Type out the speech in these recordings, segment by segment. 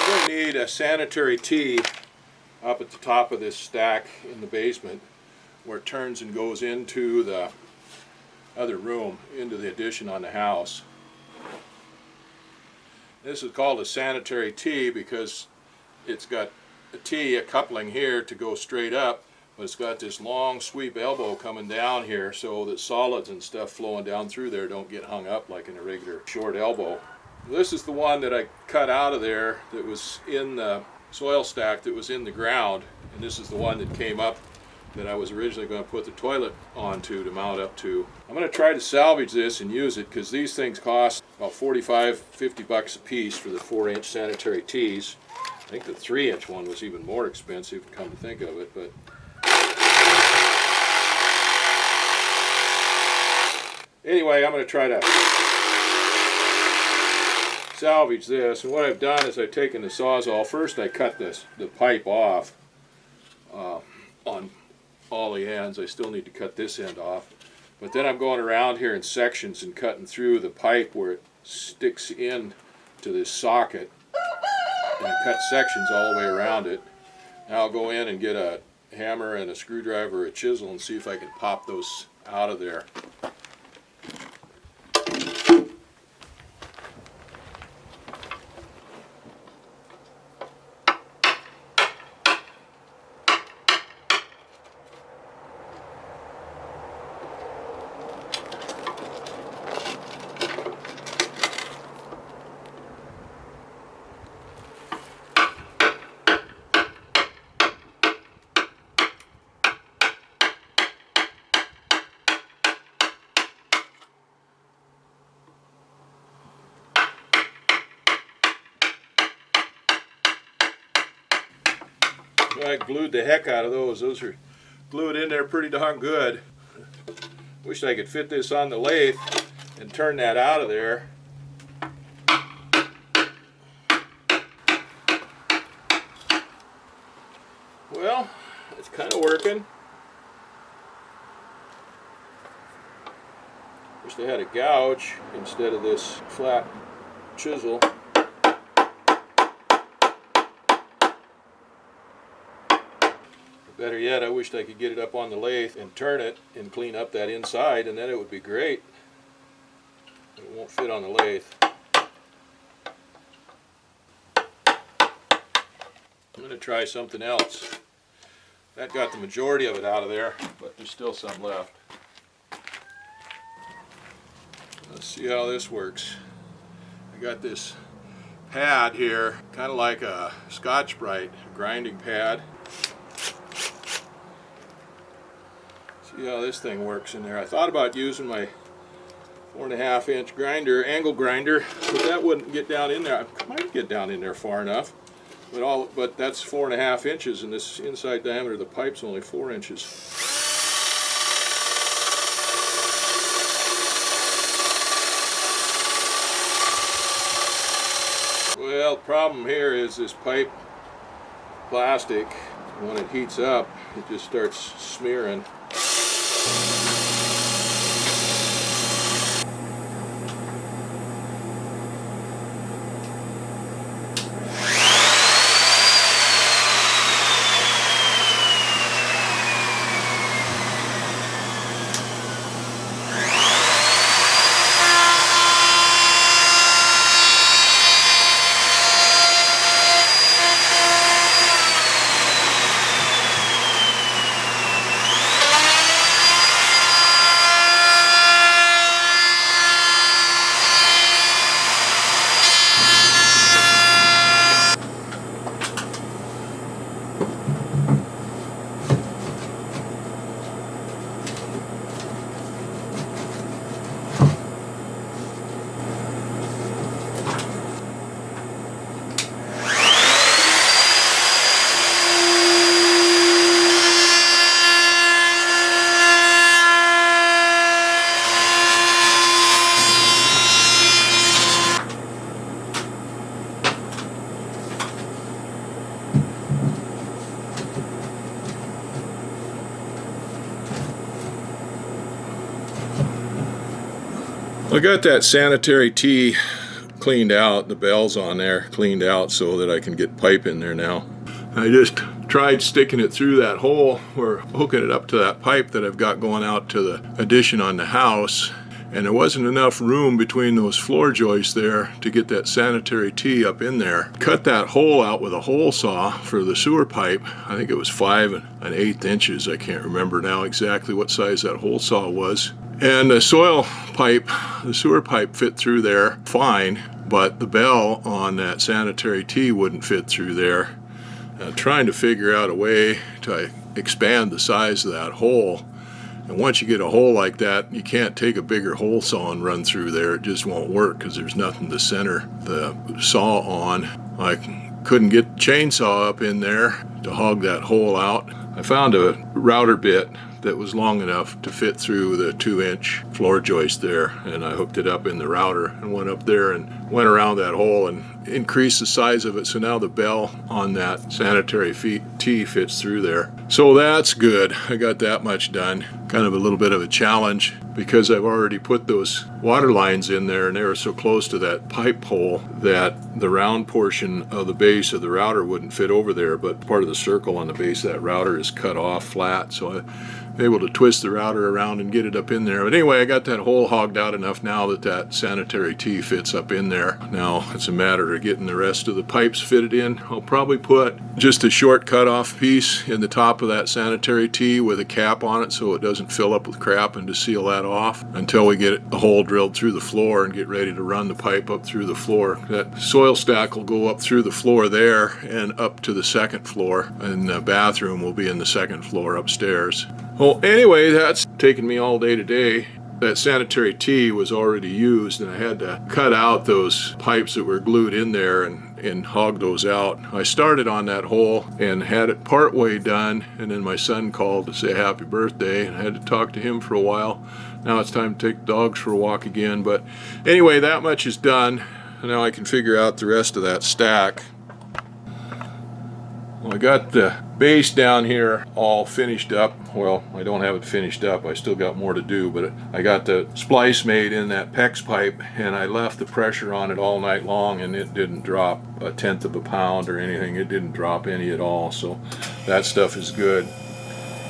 I'm going to need a sanitary tee up at the top of this stack in the basement where it turns and goes into the other room, into the addition on the house. This is called a sanitary tee because it's got a T, a coupling here to go straight up, but it's got this long sweep elbow coming down here so that solids and stuff flowing down through there don't get hung up like in a regular short elbow. This is the one that I cut out of there that was in the soil stack that was in the ground, and this is the one that came up that I was originally going to put the toilet onto to mount up to. I'm going to try to salvage this and use it because these things cost about 45, 50 bucks a piece for the 4-inch sanitary tees. I think the 3-inch one was even more expensive, come to think of it, but anyway, I'm going to try to salvage this. And what I've done is I've taken the Sawzall. First I cut the pipe off on all the ends. I still need to cut this end off. But then I'm going around here in sections and cutting through the pipe where it sticks in to this socket. And I cut sections all the way around it. Now I'll go in and get a hammer and a screwdriver or a chisel and see if I can pop those out of there. I glued the heck out of those. Those are glued in there pretty darn good. Wish I could fit this on the lathe and turn that out of there. Well, it's kind of working. Wish they had a gouge instead of this flat chisel. Better yet, I wished I could get it up on the lathe and turn it and clean up that inside, and then it would be great. It won't fit on the lathe. I'm going to try something else. That got the majority of it out of there, but there's still some left. Let's see how this works. I got this pad here, kind of like a Scotch-Brite grinding pad. See how this thing works in there. I thought about using my 4.5-inch grinder, angle grinder, but that wouldn't get down in there. I might get down in there far enough, but that's 4.5 inches, and this inside diameter of the pipe's only 4 inches. Well, the problem here is this pipe plastic, when it heats up, it just starts smearing. I got that sanitary tee cleaned out. The bell's on there, cleaned out so that I can get pipe in there now. I just tried sticking it through that hole or hooking it up to that pipe that I've got going out to the addition on the house, and there wasn't enough room between those floor joists there to get that sanitary tee up in there. Cut that hole out with a hole saw for the sewer pipe. I think it was 5 1/8 inches. I can't remember now exactly what size that hole saw was. And the soil pipe, the sewer pipe fit through there fine, but the bell on that sanitary tee wouldn't fit through there. Trying to figure out a way to expand the size of that hole. And once you get a hole like that, you can't take a bigger hole saw and run through there. It just won't work because there's nothing to center the saw on. I couldn't get the chainsaw up in there to hog that hole out. I found a router bit that was long enough to fit through the 2-inch floor joist there, and I hooked it up in the router and went up there and went around that hole and increased the size of it, so now the bell on that sanitary tee fits through there. So that's good. I got that much done. Kind of a little bit of a challenge because I've already put those water lines in there, and they were so close to that pipe hole that the round portion of the base of the router wouldn't fit over there, but part of the circle on the base of that router is cut off flat, so I'm able to twist the router around and get it up in there. But anyway, I got that hole hogged out enough now that that sanitary tee fits up in there. Now it's a matter of getting the rest of the pipes fitted in. I'll probably put just a short cutoff piece in the top of that sanitary tee with a cap on it so it doesn't fill up with crap, and to seal that off until we get a hole drilled through the floor and get ready to run the pipe up through the floor. That soil stack will go up through the floor there and up to the second floor, and the bathroom will be in the second floor upstairs. Well, anyway, that's taken me all day today. That sanitary tee was already used, and I had to cut out those pipes that were glued in there and hog those out. I started on that hole and had it part way done, and then my son called to say happy birthday, and I had to talk to him for a while. Now it's time to take the dogs for a walk again, but anyway, that much is done. And now I can figure out the rest of that stack. Well, I got the base down here all finished up. Well, I don't have it finished up. I still got more to do, but I got the splice made in that PEX pipe, and I left the pressure on it all night long, and it didn't drop 1/10 of a pound or anything. It didn't drop any at all, so that stuff is good.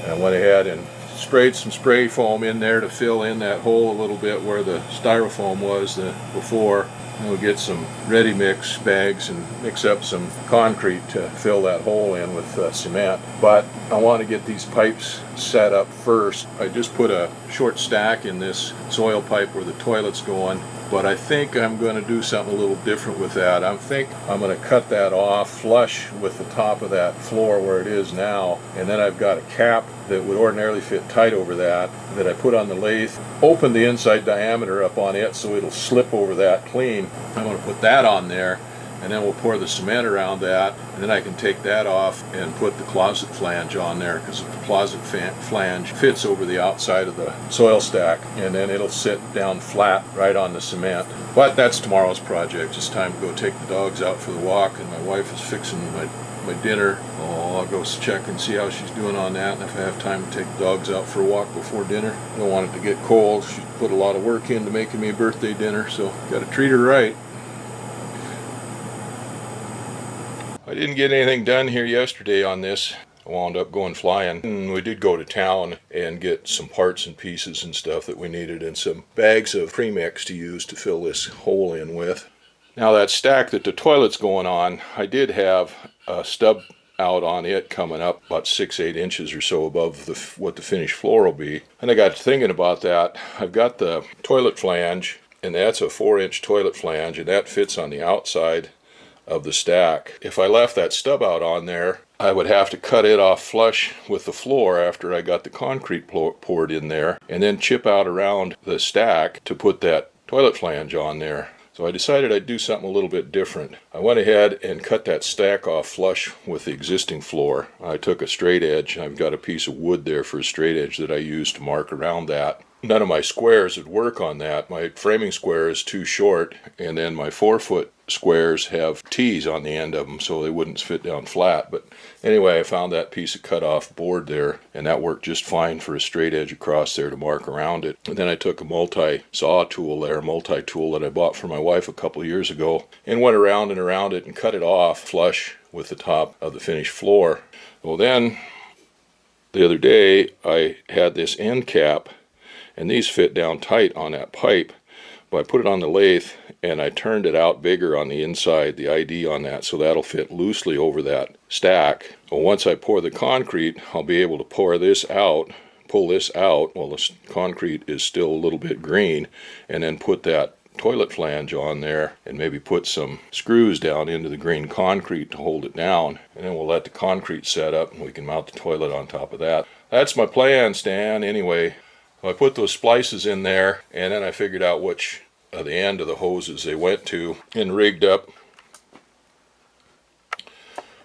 I went ahead and sprayed some spray foam in there to fill in that hole a little bit where the styrofoam was before. And we'll get some ready mix bags and mix up some concrete to fill that hole in with cement. But I want to get these pipes set up first. I just put a short stack in this soil pipe where the toilet's going, but I think I'm going to do something a little different with that. I think I'm going to cut that off flush with the top of that floor where it is now, and then I've got a cap that would ordinarily fit tight over that I put on the lathe, open the inside diameter up on it so it'll slip over that clean. I'm going to put that on there, and then we'll pour the cement around that, and then I can take that off and put the closet flange on there, because the closet flange fits over the outside of the soil stack, and then it'll sit down flat right on the cement. But that's tomorrow's project. It's time to go take the dogs out for the walk, and my wife is fixing my dinner. I'll go check and see how she's doing on that, and if I have time to take the dogs out for a walk before dinner. I don't want it to get cold. She put a lot of work into making me a birthday dinner, so got to treat her right. I didn't get anything done here yesterday on this. I wound up going flying, and we did go to town and get some parts and pieces and stuff that we needed, and some bags of premix to use to fill this hole in with. Now that stack that the toilet's going on, I did have a stub out on it coming up about 6-8 inches or so above what the finished floor will be. And I got thinking about that. I've got the toilet flange, and that's a 4-inch toilet flange, and that fits on the outside of the stack. If I left that stub out on there, I would have to cut it off flush with the floor after I got the concrete poured in there, and then chip out around the stack to put that toilet flange on there. So I decided I'd do something a little bit different. I went ahead and cut that stack off flush with the existing floor. I took a straight edge. I've got a piece of wood there for a straight edge that I used to mark around that. None of my squares would work on that. My framing square is too short, and then my 4-foot squares have T's on the end of them so they wouldn't fit down flat. But anyway, I found that piece of cut off board there, and that worked just fine for a straight edge across there to mark around it. And then I took a multi-saw tool there, a multi-tool that I bought for my wife a couple of years ago, and went around and around it and cut it off flush with the top of the finished floor. Well, then the other day I had this end cap, and these fit down tight on that pipe. But I put it on the lathe and I turned it out bigger on the inside, the ID on that, so that'll fit loosely over that stack. Well, once I pour the concrete, I'll be able to pour this out, pull this out while the concrete is still a little bit green, and then put that toilet flange on there and maybe put some screws down into the green concrete to hold it down, and then we'll let the concrete set up and we can mount the toilet on top of that. That's my plan, Stan. Anyway, I put those splices in there, and then I figured out which of the end of the hoses they went to and rigged up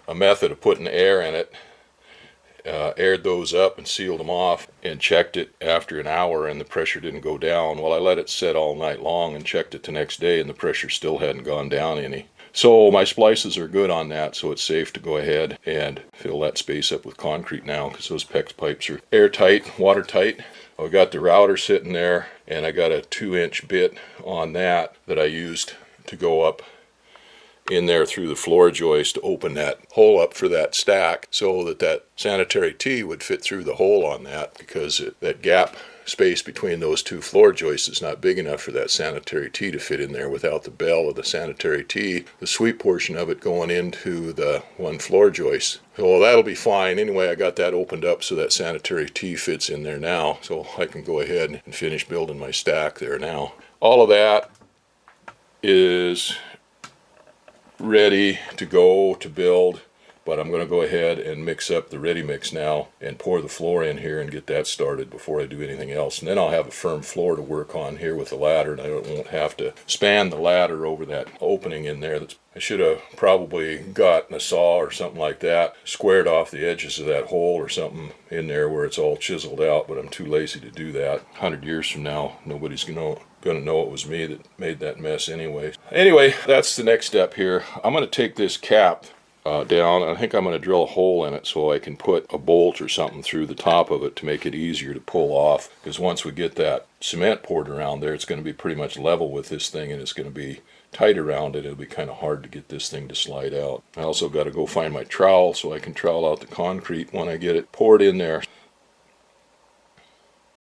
a method of putting air in it. Aired those up and sealed them off and checked it after an hour, and the pressure didn't go down. Well, I let it sit all night long and checked it the next day, and the pressure still hadn't gone down any. So my splices are good on that, so it's safe to go ahead and fill that space up with concrete now, because those PEX pipes are airtight, watertight. I got the router sitting there, and I got a 2-inch bit on that I used to go up in there through the floor joist to open that hole up for that stack so that sanitary tee would fit through the hole on that, because that gap space between those two floor joists is not big enough for that sanitary tee to fit in there without the bell of the sanitary tee, the sweep portion of it going into the one floor joist. So that'll be fine. Anyway, I got that opened up so that sanitary tee fits in there now, so I can go ahead and finish building my stack there now. All of that is ready to go to build, but I'm going to go ahead and mix up the ready mix now and pour the floor in here and get that started before I do anything else. And then I'll have a firm floor to work on here with the ladder, and I won't have to span the ladder over that opening in there. I should have probably gotten a saw or something like that, squared off the edges of that hole or something in there where it's all chiseled out, but I'm too lazy to do that. 100 years from now, nobody's going to know it was me that made that mess anyway. Anyway, that's the next step here. I'm going to take this cap down. I think I'm going to drill a hole in it so I can put a bolt or something through the top of it to make it easier to pull off, because once we get that cement poured around there, it's going to be pretty much level with this thing, and it's going to be tight around it. It'll be kind of hard to get this thing to slide out. I also got to go find my trowel so I can trowel out the concrete when I get it poured in there.